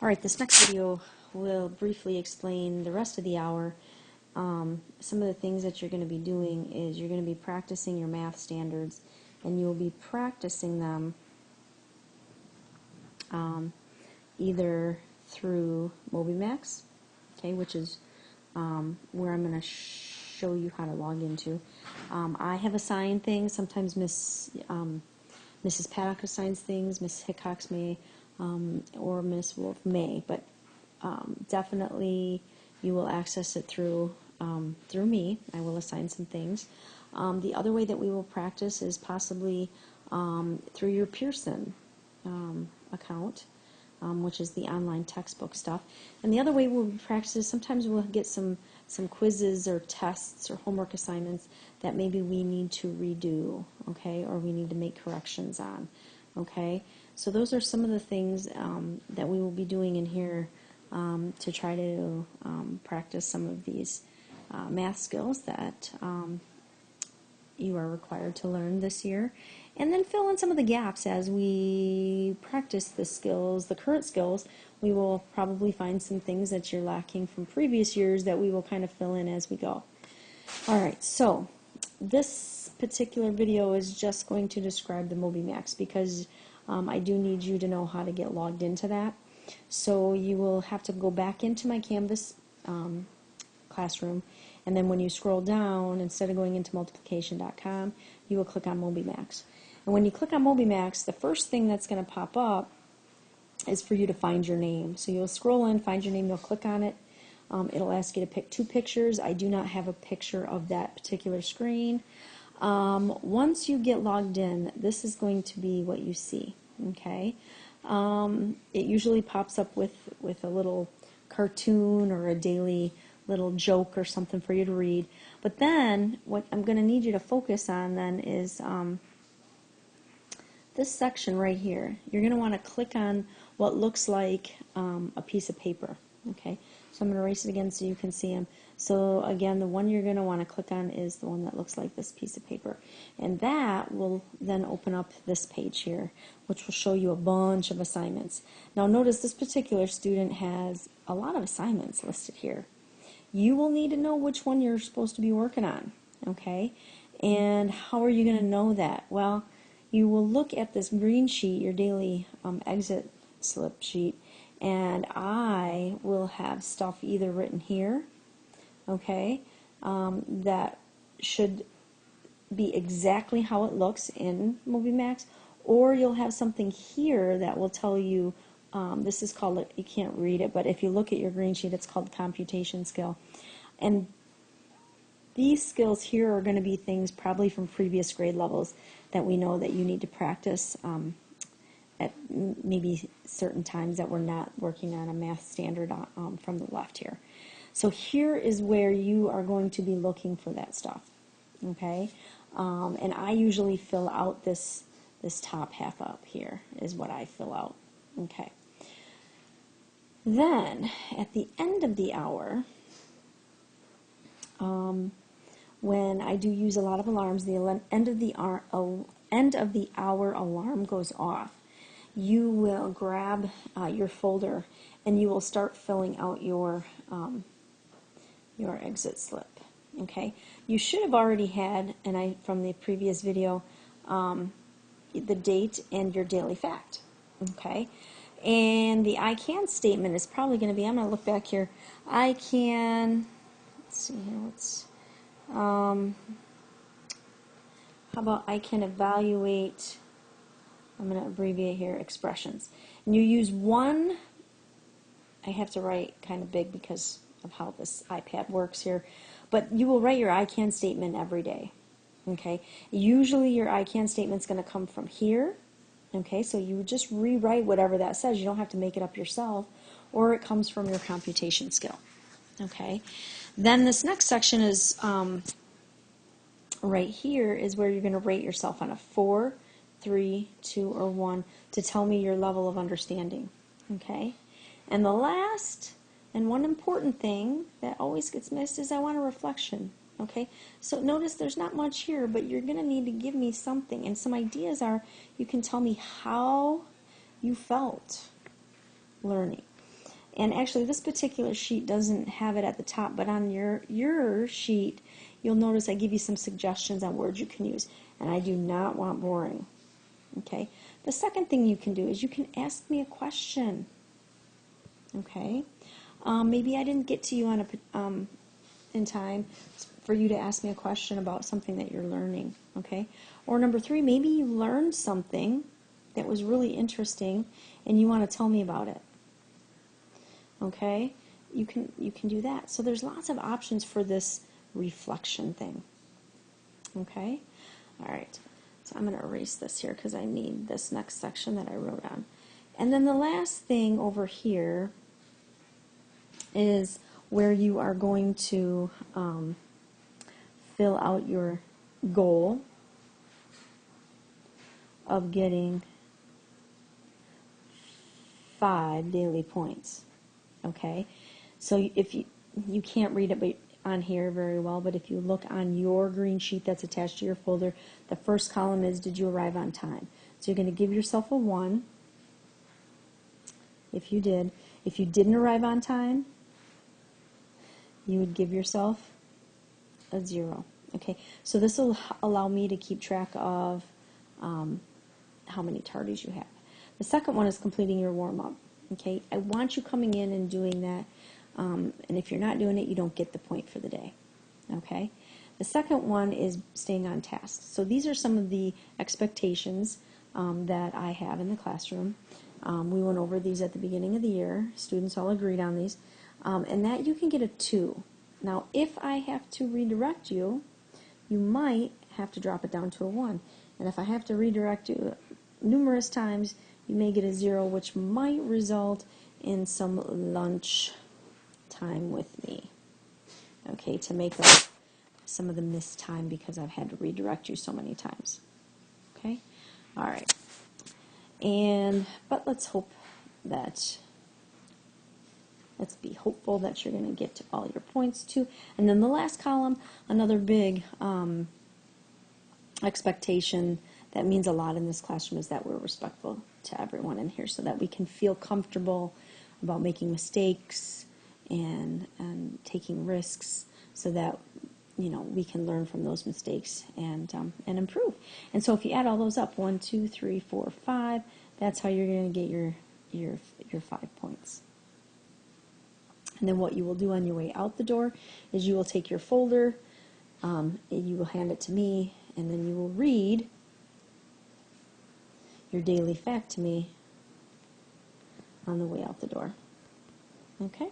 Alright, this next video will briefly explain the rest of the hour. Some of the things that you're going to be doing is you're going to be practicing your math standards, and you'll be practicing them either through MobiMax, okay, which is where I'm going to show you how to log into. I have assigned things. Sometimes Mrs. Paddock assigns things, Miss Hickox may, or Miss Wolf may, but definitely you will access it through me. I will assign some things. The other way that we will practice is possibly through your Pearson account, which is the online textbook stuff. And the other way we'll practice is sometimes we'll get some quizzes or tests or homework assignments that maybe we need to redo, okay, or we need to make corrections on, okay. So those are some of the things that we will be doing in here to try to practice some of these math skills that you are required to learn this year, and then fill in some of the gaps as we practice the skills, the current skills. We will probably find some things that you're lacking from previous years that we will kind of fill in as we go. Alright, so this particular video is just going to describe the MobiMax because I do need you to know how to get logged into that. So you will have to go back into my Canvas classroom, and then when you scroll down, instead of going into multiplication.com, you will click on MobiMax. And when you click on MobiMax, the first thing that's going to pop up is for you to find your name. So you'll scroll in, find your name, you'll click on it. It'll ask you to pick 2 pictures. I do not have a picture of that particular screen. Once you get logged in, this is going to be what you see, okay? It usually pops up with a little cartoon or a daily little joke or something for you to read. But then what I'm going to need you to focus on then is this section right here. You're going to want to click on what looks like a piece of paper. Okay, so I'm going to erase it again so you can see them. So again, the one you're going to want to click on is the one that looks like this piece of paper. And that will then open up this page here, which will show you a bunch of assignments. Now notice this particular student has a lot of assignments listed here. You will need to know which one you're supposed to be working on, okay? And how are you going to know that? Well, you will look at this green sheet, your daily exit slip sheet, and I will have stuff either written here, okay, that should be exactly how it looks in MobiMax, or you'll have something here that will tell you, this is called, you can't read it, but if you look at your green sheet, it's called computation skill. And these skills here are going to be things probably from previous grade levels that we know that you need to practice at maybe certain times that we're not working on a math standard from the left here. So here is where you are going to be looking for that stuff, okay? And I usually fill out this top half up here is what I fill out, okay? Then at the end of the hour, when I do use a lot of alarms, the end of the hour alarm goes off. You will grab your folder and you will start filling out your exit slip. Okay, you should have already had, and from the previous video, the date and your daily fact. Okay, and the I can statement is probably going to be. I'm going to look back here. I can. Let's see here. How about I can evaluate. I'm going to abbreviate here, expressions. And you use one, I have to write kind of big because of how this iPad works here, but you will write your I can statement every day, okay? Usually your I can statement is going to come from here, okay? So you would just rewrite whatever that says. You don't have to make it up yourself, or it comes from your computation skill, okay? Then this next section is, right here is where you're going to rate yourself on a 4, 3, 2, or 1 to tell me your level of understanding, okay? And the last and one important thing that always gets missed is I want a reflection, okay? So notice there's not much here, but you're going to need to give me something, and some ideas are you can tell me how you felt learning. And actually, this particular sheet doesn't have it at the top, but on your sheet, you'll notice I give you some suggestions on words you can use. And I do not want boring. Okay? The second thing you can do is you can ask me a question. Okay? Maybe I didn't get to you on in time for you to ask me a question about something that you're learning. Okay? Or number 3, maybe you learned something that was really interesting and you want to tell me about it. Okay, you can do that. So there's lots of options for this reflection thing. Okay, all right. So I'm going to erase this here because I need this next section that I wrote on. And then the last thing over here is where you are going to fill out your goal of getting 5 daily points. Okay, so if you can't read it on here very well, but if you look on your green sheet that's attached to your folder, the first column is, did you arrive on time? So you're going to give yourself a 1 if you did. If you didn't arrive on time, you would give yourself a 0. Okay, so this will allow me to keep track of how many tardies you have. The second one is completing your warm-up. Okay, I want you coming in and doing that, and if you're not doing it, you don't get the point for the day. Okay, the second one is staying on task. So these are some of the expectations that I have in the classroom. We went over these at the beginning of the year. Students all agreed on these, and that you can get a 2. Now, if I have to redirect you, you might have to drop it down to a 1, and if I have to redirect you numerous times, you may get a 0, which might result in some lunch time with me, okay, to make up some of the missed time because I've had to redirect you so many times. Okay, all right, but let's be hopeful that you're going to get to all your points too. And then the last column, another big expectation that means a lot in this classroom is that we're respectful to everyone in here so that we can feel comfortable about making mistakes and taking risks so that we can learn from those mistakes and improve. And so if you add all those up, 1, 2, 3, 4, 5, that's how you're going to get your 5 points. And then what you will do on your way out the door is you will take your folder, you will hand it to me, and then you will read your daily fact to me on the way out the door. Okay?